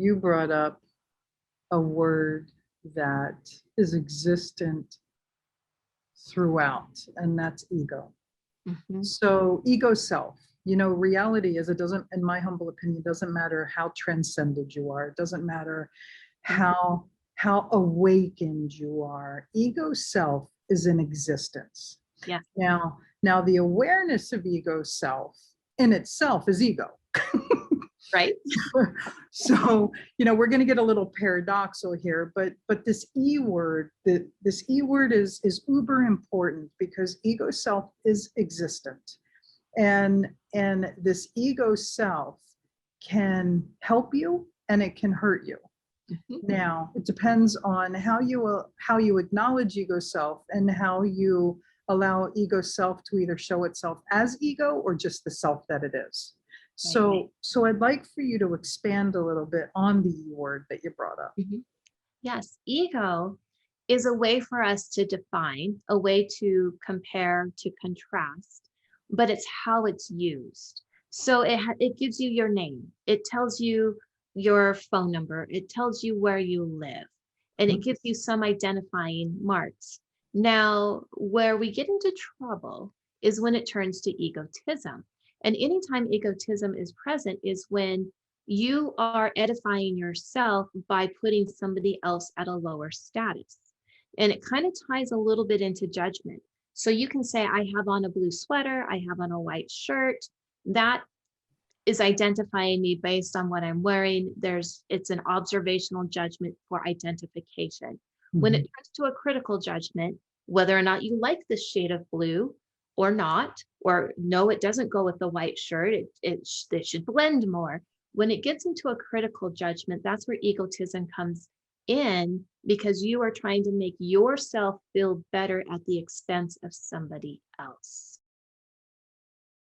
you brought up a word that is existent throughout, and that's ego. Mhm. So ego self, reality is, it doesn't, in my humble opinion, doesn't matter how transcended you are. It doesn't matter how awakened you are. Ego self is in existence. Yeah. Now the awareness of ego self in itself is ego. Right. So we're going to get a little paradoxical here, but this word is uber important, because ego self is existent, and this ego self can help you and it can hurt you. Mhm. Now it depends on how you acknowledge ego self, and how you allow ego self to either show itself as ego or just the self that it is. Right. So I'd like for you to expand a little bit on the word that you brought up. Mhm. Yes, ego is a way for us to define, a way to compare, to contrast, but it's how it's used. So it gives you your name. It tells you your phone number. It tells you where you live, and it gives you some identifying marks. Now, where we get into trouble is when it turns to egotism. And anytime egotism is present is when you are edifying yourself by putting somebody else at a lower status. And it kind of ties a little bit into judgment. So you can say, I have on a blue sweater, I have on a white shirt. That is identifying me based on what I'm wearing. It's an observational judgment for identification. When it Mhm. turns to a critical judgment, whether or not you like this shade of blue or not, or no, it doesn't go with the white shirt, they should blend more. When it gets into a critical judgment, that's where egotism comes in, because you are trying to make yourself feel better at the expense of somebody else.